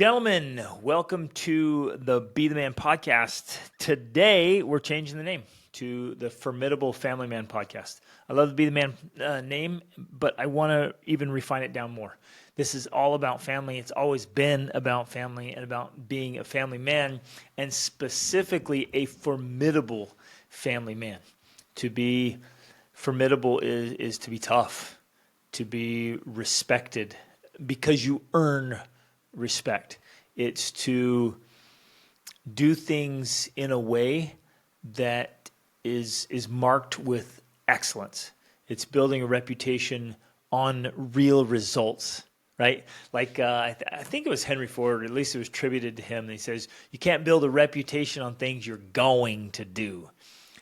Gentlemen, welcome to the Be the Man podcast. Today, we're changing the name to the Formidable Family Man podcast. I love the Be the Man name, but I want to even refine it down more. This is all about family. It's always been about family and about being a family man, and specifically a formidable family man. To be formidable is to be tough, to be respected, because you earn respect. It's to do things in a way that is marked with excellence. It's building a reputation on real results, right? Like I think it was Henry Ford, or at least it was attributed to him. And he says, you can't build a reputation on things you're going to do.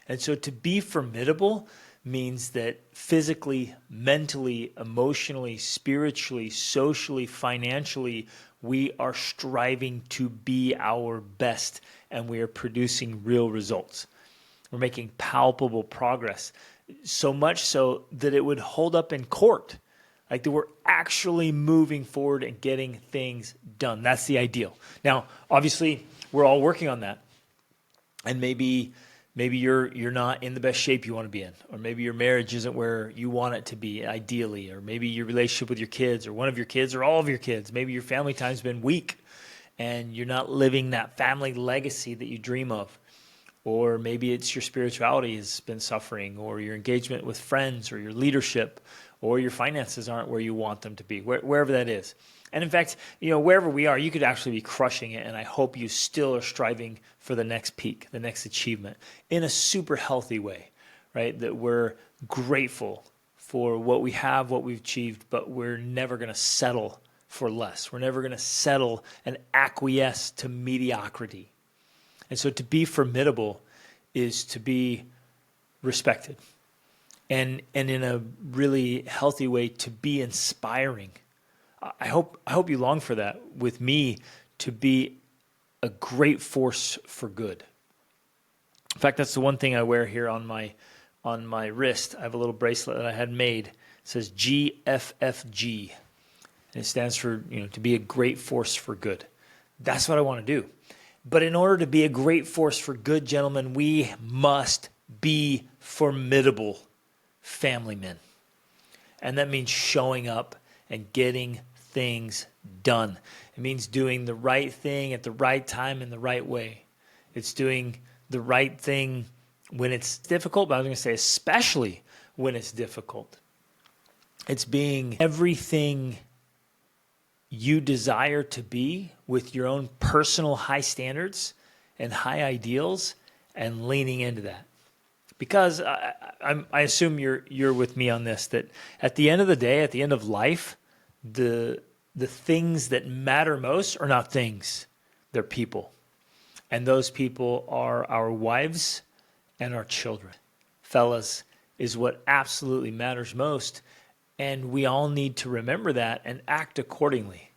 And so to be formidable means that physically, mentally, emotionally, spiritually, socially, financially, we are striving to be our best, and we are producing real results. We're making palpable progress, so much so that it would hold up in court. Like that we're actually moving forward and getting things done. That's the ideal. Now, obviously, we're all working on that. And maybe you're not in the best shape you want to be in, or maybe your marriage isn't where you want it to be ideally, or maybe your relationship with your kids, or one of your kids, or all of your kids. Maybe your family time's been weak and you're not living that family legacy that you dream of. Or maybe it's your spirituality has been suffering, or your engagement with friends, or your leadership, or your finances aren't where you want them to be, wherever that is. And in fact, wherever we are, you could actually be crushing it. And I hope you still are striving for the next peak, the next achievement in a super healthy way, right? That we're grateful for what we have, what we've achieved, but we're never going to settle for less. We're never going to settle and acquiesce to mediocrity. And so to be formidable is to be respected. And in a really healthy way, to be inspiring. I hope you long for that with me, to be a great force for good. In fact, that's the one thing I wear here on my wrist. I have a little bracelet that I had made. It says GFFG. And it stands for, to be a great force for good. That's what I want to do. But in order to be a great force for good, gentlemen, we must be formidable family men. And that means showing up and getting things done. It means doing the right thing at the right time in the right way. It's doing the right thing when it's difficult, but I was going to say especially when it's difficult. It's being everything you desire to be with your own personal high standards and high ideals, and leaning into that. Because I assume you're with me on this, that at the end of the day, at the end of life, the things that matter most are not things, they're people. And those people are our wives and our children. Fellas, is what absolutely matters most. And we all need to remember that and act accordingly.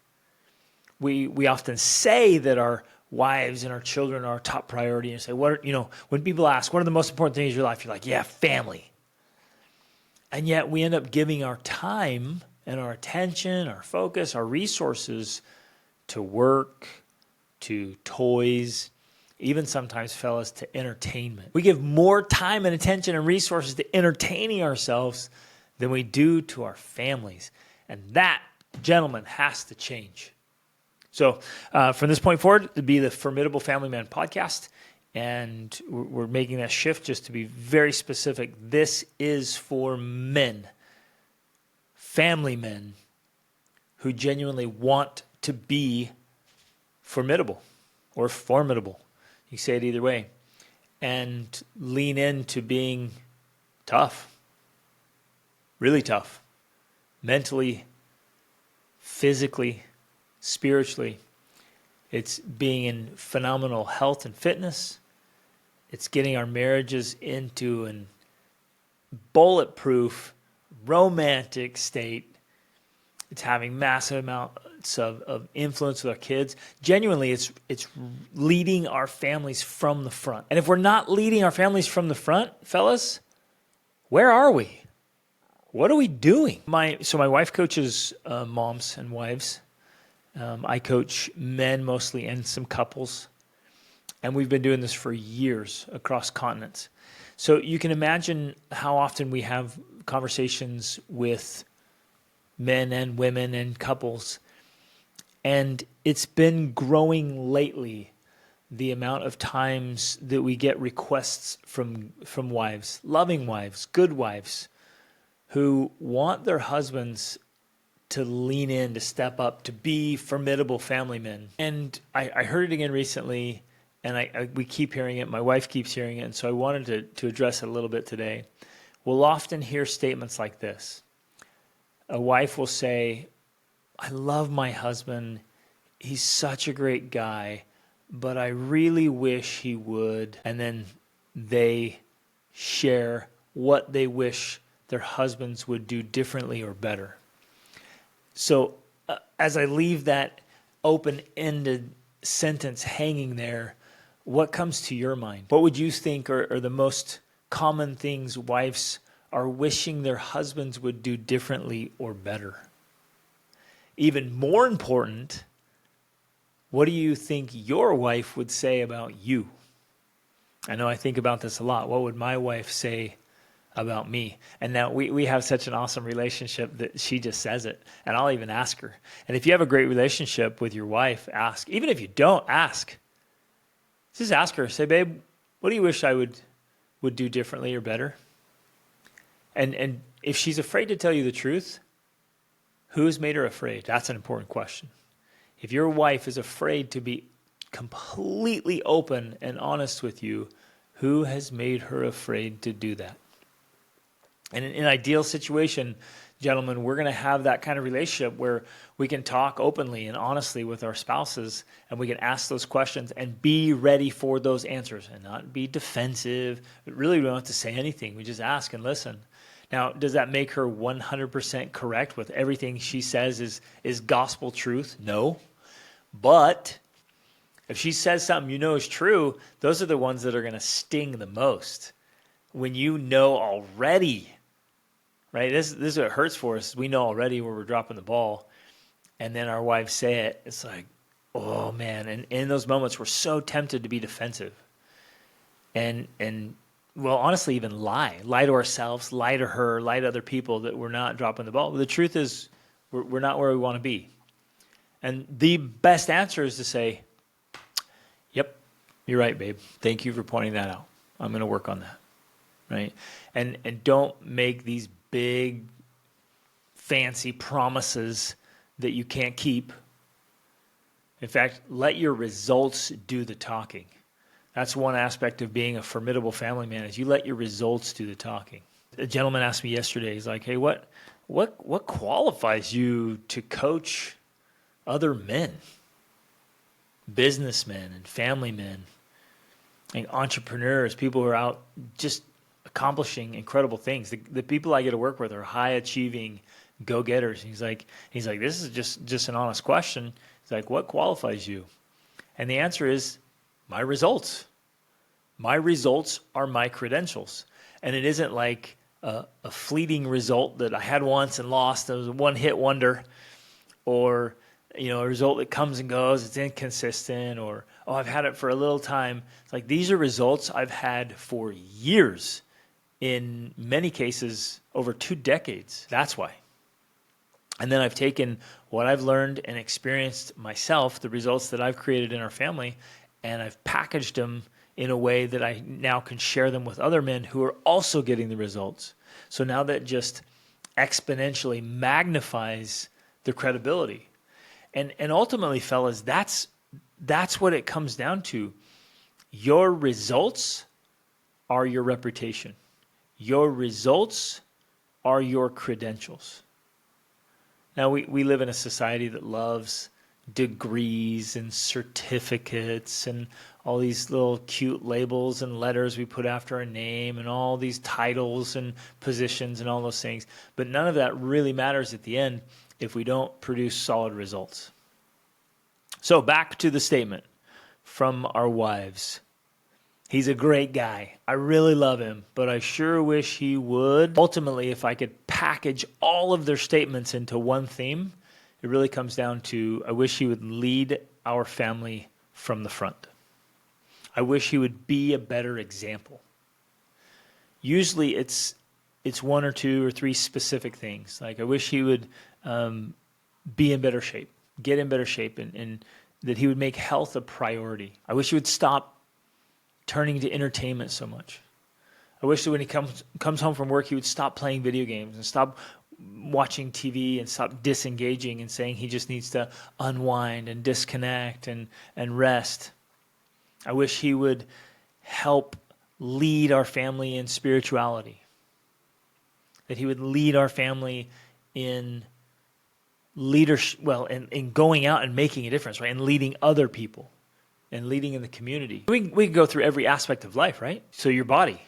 We often say that our wives and our children are our top priority, and say, when people ask, what are the most important things in your life? You're like, yeah, family. And yet we end up giving our time and our attention, our focus, our resources to work, to toys, even sometimes, fellas, to entertainment. We give more time and attention and resources to entertaining ourselves than we do to our families. And that, gentlemen, has to change. So from this point forward, to be the Formidable Family Man podcast, and we're making that shift just to be very specific. This is for men, family men, who genuinely want to be formidable or formidable. You say it either way. And lean into being tough, really tough, mentally, physically, spiritually. It's being in phenomenal health and fitness. It's getting our marriages into a bulletproof, romantic state. It's having massive amounts of influence with our kids. Genuinely, it's leading our families from the front. And if we're not leading our families from the front, fellas, where are we? What are we doing? So my wife coaches moms and wives. I coach men mostly and some couples. And we've been doing this for years across continents. So you can imagine how often we have conversations with men and women and couples. And it's been growing lately, the amount of times that we get requests from wives, loving wives, good wives, who want their husbands to lean in, to step up, to be formidable family men. And I heard it again recently, and we keep hearing it. My wife keeps hearing it, and so I wanted to address it a little bit today. We'll often hear statements like this. A wife will say, I love my husband. He's such a great guy, but I really wish he would. And then they share what they wish their husbands would do differently or better. So as I leave that open-ended sentence hanging there, what comes to your mind? What would you think are the most common things wives are wishing their husbands would do differently or better? Even more important, what do you think your wife would say about you? I know I think about this a lot. What would my wife say about me? And now we have such an awesome relationship that she just says it, and I'll even ask her. And if you have a great relationship with your wife, ask. Even if you don't, ask. Just ask her. Say, babe, what do you wish I would do differently or better? And if she's afraid to tell you the truth, who has made her afraid? That's an important question. If your wife is afraid to be completely open and honest with you, who has made her afraid to do that? And in an ideal situation, gentlemen, we're going to have that kind of relationship where we can talk openly and honestly with our spouses, and we can ask those questions and be ready for those answers and not be defensive. But really, we don't have to say anything. We just ask and listen. Now, does that make her 100% correct with everything she says is gospel truth? No. But if she says something you know is true, those are the ones that are going to sting the most. When you know already, right? This is what hurts for us. We know already where we're dropping the ball, and then our wives say it. It's like, oh man! And in those moments, we're so tempted to be defensive, and well, honestly, even lie to ourselves, lie to her, lie to other people that we're not dropping the ball. But the truth is, we're not where we want to be. And the best answer is to say, yep, you're right, babe. Thank you for pointing that out. I'm going to work on that, right? And don't make these big, fancy promises that you can't keep. In fact, let your results do the talking. That's one aspect of being a formidable family man, is you let your results do the talking. A gentleman asked me yesterday, he's like, hey, what qualifies you to coach other men, businessmen and family men, and entrepreneurs, people who are out just accomplishing incredible things? The people I get to work with are high achieving go-getters. He's like, this is just an honest question. He's like, what qualifies you? And the answer is my results. My results are my credentials. And it isn't like a fleeting result that I had once and lost. It was a one-hit wonder, or a result that comes and goes. It's inconsistent, or I've had it for a little time. It's like, these are results I've had for years. In many cases, over 2 decades. That's why. And then I've taken what I've learned and experienced myself, the results that I've created in our family, and I've packaged them in a way that I now can share them with other men who are also getting the results. So now that just exponentially magnifies the credibility. And ultimately, fellas, that's what it comes down to. Your results are your reputation. Your results are your credentials. Now, we live in a society that loves degrees and certificates and all these little cute labels and letters we put after our name and all these titles and positions and all those things. But none of that really matters at the end if we don't produce solid results. So back to the statement from our wives. He's a great guy. I really love him, but I sure wish he would. Ultimately, if I could package all of their statements into one theme, it really comes down to, I wish he would lead our family from the front. I wish he would be a better example. Usually it's one or two or three specific things. Like I wish he would be in better shape, get in better shape, and that he would make health a priority. I wish he would stop turning to entertainment so much. I wish that when he comes home from work, he would stop playing video games and stop watching TV and stop disengaging and saying he just needs to unwind and disconnect and rest. I wish he would help lead our family in spirituality. That he would lead our family in leadership, in going out and making a difference, right? And leading other people and leading in the community. We can go through every aspect of life, right? So your body.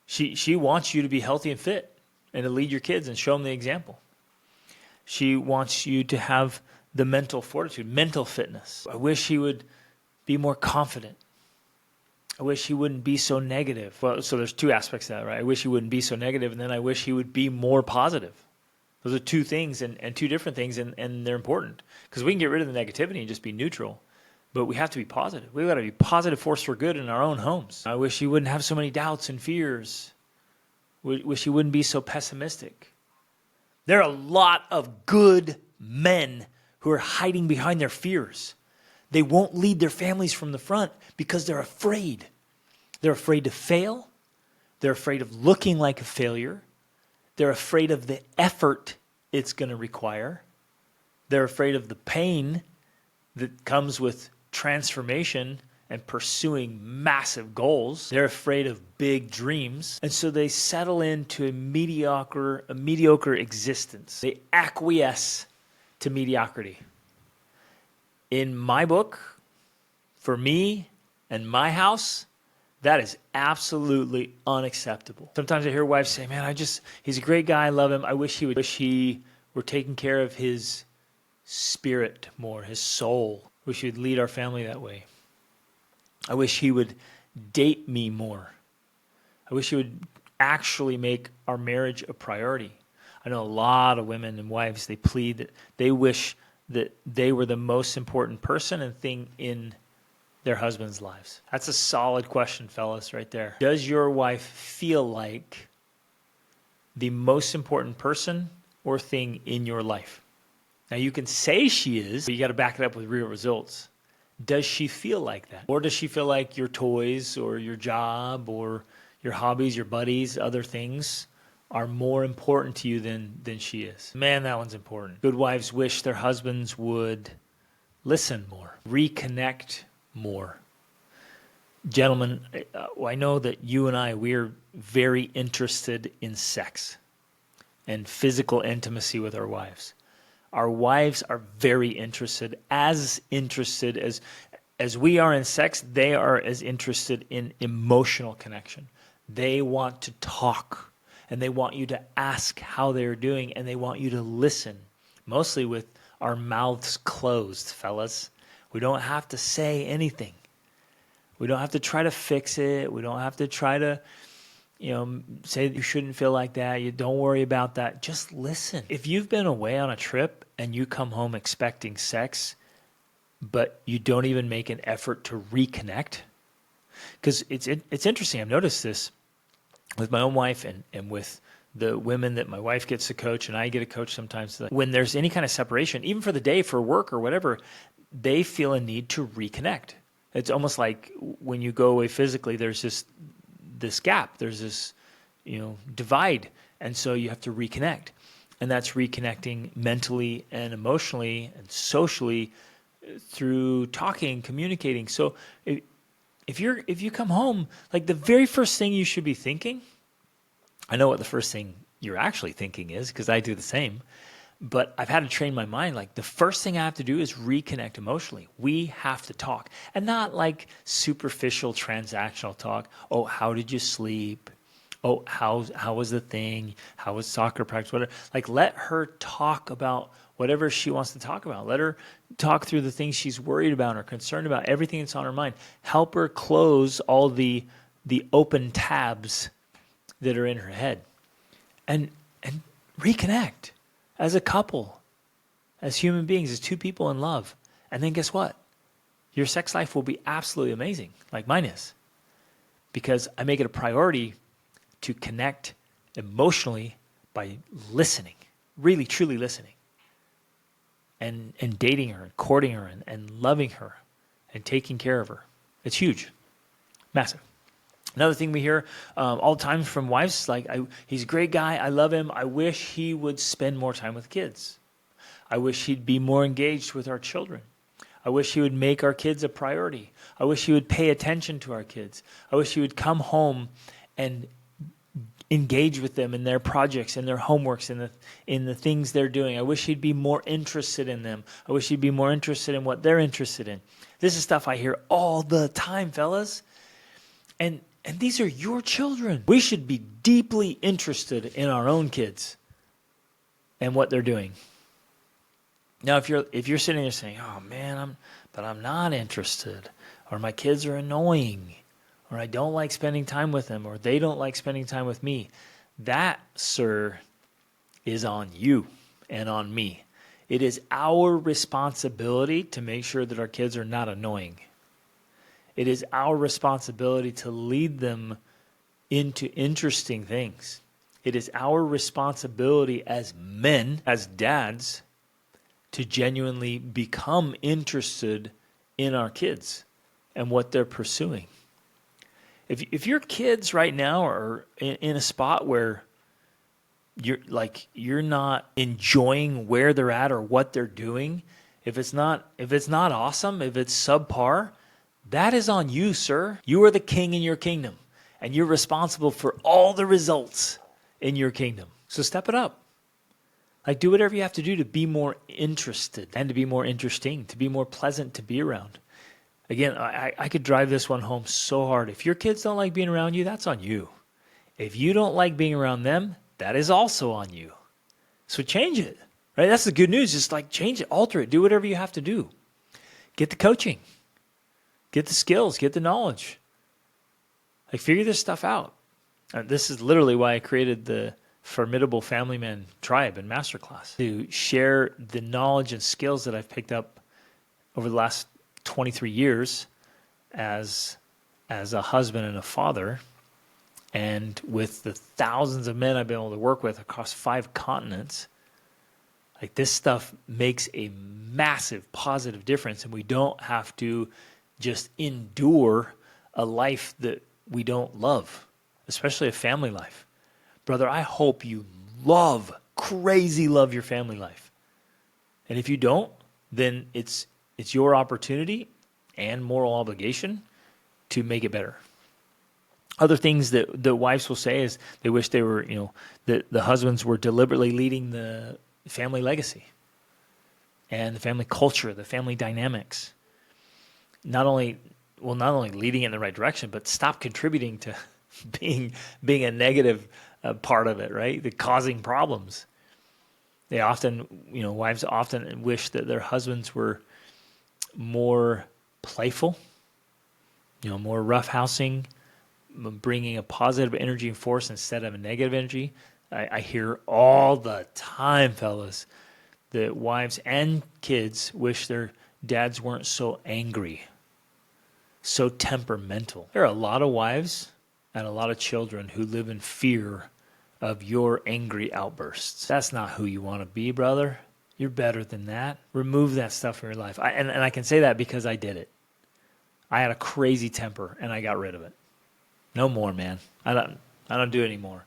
She wants you to be healthy and fit and to lead your kids and show them the example. She wants you to have the mental fortitude, mental fitness. I wish he would be more confident. I wish he wouldn't be so negative. Well, so there's two aspects to that, right? I wish he wouldn't be so negative, and then I wish he would be more positive. Those are two things and two different things, and they're important. Because we can get rid of the negativity and just be neutral, but we have to be positive. We've got to be positive force for good in our own homes. I wish he wouldn't have so many doubts and fears. Wish he wouldn't be so pessimistic. There are a lot of good men who are hiding behind their fears. They won't lead their families from the front because they're afraid. They're afraid to fail. They're afraid of looking like a failure. They're afraid of the effort it's going to require. They're afraid of the pain that comes with transformation and pursuing massive goals. They're afraid of big dreams. And so they settle into a mediocre existence. They acquiesce to mediocrity. In my book, for me and my house, that is absolutely unacceptable. Sometimes I hear wives say, man, he's a great guy, I love him. I wish he were taking care of his spirit more, his soul. Wish he would lead our family that way. I wish he would date me more. I wish he would actually make our marriage a priority. I know a lot of women and wives, they plead that they wish that they were the most important person and thing in their husbands' lives. That's a solid question, fellas, right there. Does your wife feel like the most important person or thing in your life? Now, you can say she is, but you got to back it up with real results. Does she feel like that? Or does she feel like your toys or your job or your hobbies, your buddies, other things are more important to you than she is? Man, that one's important. Good wives wish their husbands would listen more, reconnect more. Gentlemen, I know that you and I, we're very interested in sex and physical intimacy with our wives. Our wives are very interested as we are in sex, they are as interested in emotional connection. They want to talk, and they want you to ask how they're doing, and they want you to listen, mostly with our mouths closed, fellas. We don't have to say anything. We don't have to try to fix it. We don't have to try to say that you shouldn't feel like that. You don't worry about that. Just listen. If you've been away on a trip and you come home expecting sex, but you don't even make an effort to reconnect, because it's interesting. I've noticed this with my own wife and with the women that my wife gets to coach and I get to coach sometimes. When there's any kind of separation, even for the day, for work or whatever, they feel a need to reconnect. It's almost like when you go away physically, there's this gap, there's this divide, and so you have to reconnect, and that's reconnecting mentally and emotionally and socially through talking, communicating. So if you come home, like the very first thing you should be thinking, I know what the first thing you're actually thinking is because I do the same, but I've had to train my mind, like the first thing I have to do is reconnect emotionally. We have to talk, and not like superficial transactional talk. Oh, how did you sleep? Oh, how was the thing? How was soccer practice? Whatever. Like, let her talk about whatever she wants to talk about. Let her talk through the things she's worried about or concerned about, everything that's on her mind. Help her close all the open tabs that are in her head, and reconnect. As a couple, as human beings, as two people in love. And then guess what? Your sex life will be absolutely amazing, like mine is, because I make it a priority to connect emotionally by listening, really, truly listening, and dating her and courting her and loving her and taking care of her. It's huge, massive. Another thing we hear all the time from wives, like, he's a great guy, I love him, I wish he would spend more time with kids. I wish he'd be more engaged with our children. I wish he would make our kids a priority. I wish he would pay attention to our kids. I wish he would come home and engage with them in their projects and their homeworks and in the things they're doing. I wish he'd be more interested in them. I wish he'd be more interested in what they're interested in. This is stuff I hear all the time, fellas. And these are your children. We should be deeply interested in our own kids and what they're doing. Now, if you're sitting there saying, "Oh man, I'm not interested," or "My kids are annoying," or "I don't like spending time with them," or "They don't like spending time with me," that, sir, is on you and on me. It is our responsibility to make sure that our kids are not annoying. It is our responsibility to lead them into interesting things. It is our responsibility as men, as dads, to genuinely become interested in our kids and what they're pursuing. If your kids right now are in a spot where you're not enjoying where they're at or what they're doing, if it's not awesome, if it's subpar, that is on you, sir. You are the king in your kingdom, and you're responsible for all the results in your kingdom. So step it up. Like, do whatever you have to do to be more interested and to be more interesting, to be more pleasant to be around. Again, I could drive this one home so hard. If your kids don't like being around you, that's on you. If you don't like being around them, that is also on you. So change it, right? That's the good news. Just like change it, alter it, do whatever you have to do. Get the coaching, get the skills, get the knowledge. Like, figure this stuff out. This is literally why I created the Formidable Family Man Tribe and Masterclass, to share the knowledge and skills that I've picked up over the last 23 years as a husband and a father, and with the thousands of men I've been able to work with across 5 continents. Like, this stuff makes a massive positive difference, and we don't have to just endure a life that we don't love, especially a family life. Brother, I hope you crazy love your family life. And if you don't, then it's your opportunity and moral obligation to make it better. Other things that the wives will say is they wish they were, that the husbands were deliberately leading the family legacy and the family culture, the family dynamics. Not only leading in the right direction, but stop contributing to being a negative part of it, right? The causing problems. They often, wives often wish that their husbands were more playful, more roughhousing, bringing a positive energy and force instead of a negative energy. I hear all the time, fellas, that wives and kids wish their dads weren't so angry, so temperamental. There are a lot of wives and a lot of children who live in fear of your angry outbursts. That's not who you want to be, brother. You're better than that. Remove that stuff from your life. And I can say that because I did it. I had a crazy temper and I got rid of it. No more, man. I don't do it anymore.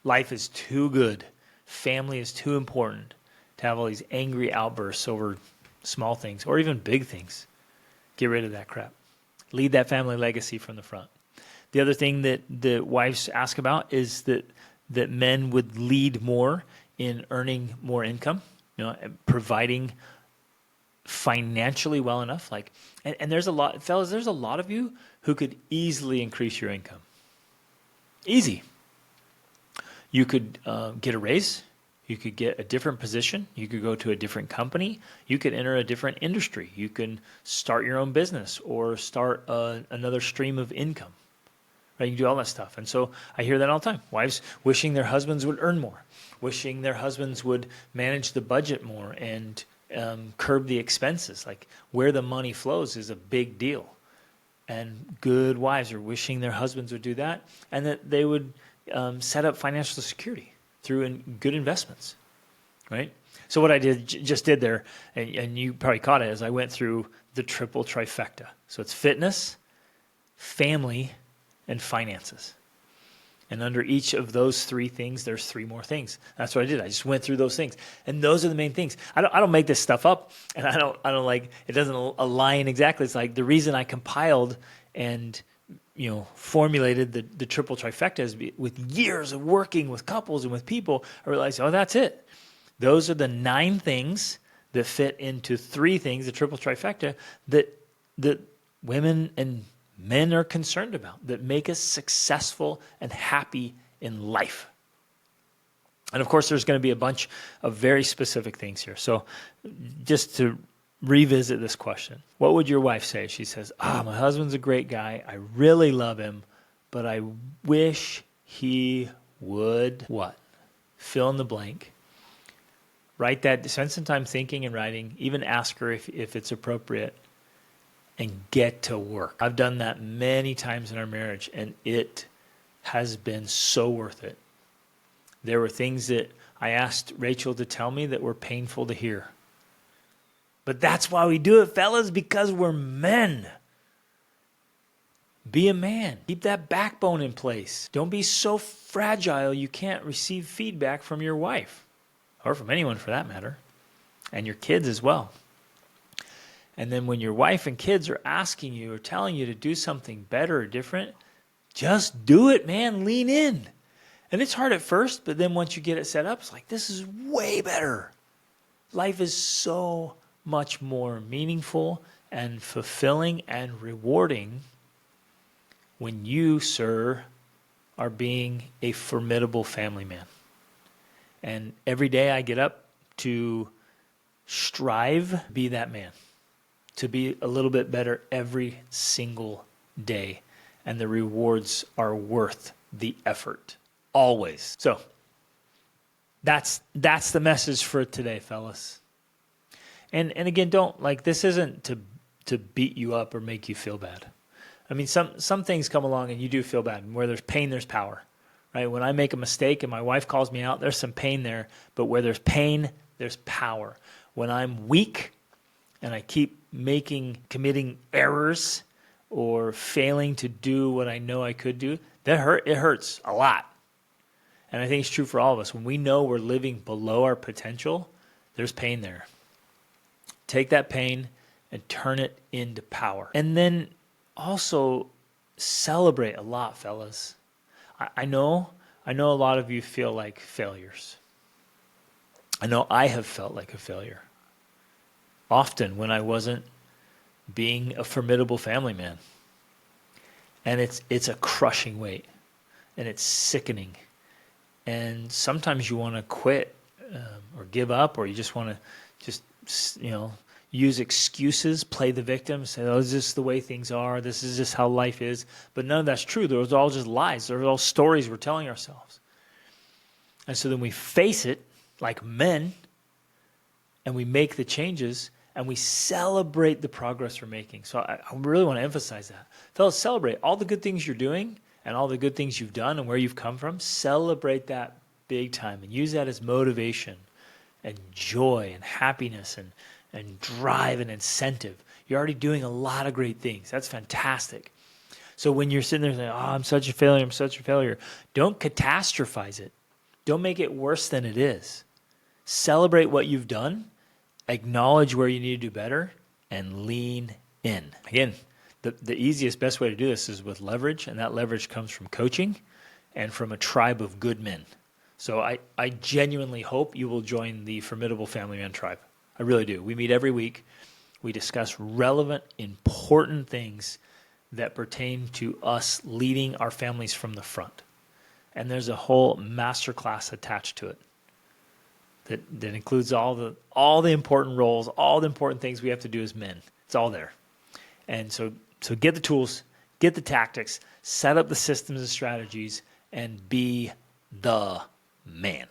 Life is too good. Family is too important to have all these angry outbursts over small things or even big things. Get rid of that crap. Lead that family legacy from the front. The other thing that the wives ask about is that men would lead more in earning more income, providing financially well enough. And there's a lot, fellas, there's a lot of you who could easily increase your income. Easy. You could get a raise. You could get a different position. You could go to a different company. You could enter a different industry. You can start your own business or start another stream of income. Right? You can do all that stuff. And so I hear that all the time. Wives wishing their husbands would earn more, wishing their husbands would manage the budget more and curb the expenses. Like where the money flows is a big deal. And good wives are wishing their husbands would do that, and that they would set up financial security through good investments, right? So what I just did there, and you probably caught it, is I went through the triple trifecta. So it's fitness, family, and finances. And under each of those three things, there's three more things. That's what I did. I just went through those things, and those are the main things. I don't make this stuff up, and I don't like it. Doesn't align exactly. It's like the reason I compiled and formulated the triple trifecta is with years of working with couples and with people. I realized, that's it. Those are the 9 things that fit into 3 things, the triple trifecta, that women and men are concerned about, that make us successful and happy in life. And of course, there's going to be a bunch of very specific things here. So just to revisit this question, what would your wife say? She says, my husband's a great guy. I really love him, but I wish he would what? Fill in the blank. Write that, spend some time thinking and writing, even ask her if it's appropriate, and get to work. I've done that many times in our marriage, and it has been so worth it. There were things that I asked Rachel to tell me that were painful to hear. But that's why we do it, fellas, because we're men. Be a man. Keep that backbone in place. Don't be so fragile you can't receive feedback from your wife, or from anyone for that matter, and your kids as well. And then when your wife and kids are asking you or telling you to do something better or different, just do it, man. Lean in. And it's hard at first, but then once you get it set up, it's like, this is way better. Life is so much more meaningful and fulfilling and rewarding when you, sir, are being a formidable family man. And every day I get up to strive, be that man. To be a little bit better every single day. And the rewards are worth the effort. Always. So that's the message for today, fellas. And again, this isn't to beat you up or make you feel bad. I mean, some things come along and you do feel bad. And where there's pain, there's power. Right? When I make a mistake and my wife calls me out, there's some pain there. But where there's pain, there's power. When I'm weak and I keep committing errors or failing to do what I know I could do, it hurts a lot. And I think it's true for all of us. When we know we're living below our potential, there's pain there. Take that pain and turn it into power. And then also celebrate a lot, fellas. I know a lot of you feel like failures. I know I have felt like a failure. Often when I wasn't being a formidable family man. And it's a crushing weight. And it's sickening. And sometimes you want to quit or give up, or you just want to use excuses, play the victim, say, this is just the way things are. This is just how life is. But none of that's true. Those are all just lies. Those are all stories we're telling ourselves. And so then we face it like men, and we make the changes, and we celebrate the progress we're making. So I really want to emphasize that. Fellas, celebrate all the good things you're doing and all the good things you've done and where you've come from. Celebrate that big time and use that as motivation and joy and happiness and drive and incentive. You're already doing a lot of great things. That's fantastic. So when you're sitting there saying, I'm such a failure, don't catastrophize it. Don't make it worse than it is. Celebrate what you've done, acknowledge where you need to do better, and lean in. Again, the easiest, best way to do this is with leverage, and that leverage comes from coaching and from a tribe of good men. So I genuinely hope you will join the Formidable Family Man tribe. I really do. We meet every week. We discuss relevant, important things that pertain to us leading our families from the front. And there's a whole masterclass attached to it that includes all the important roles, all the important things we have to do as men. It's all there. And so get the tools, get the tactics, set up the systems and strategies, and be the man.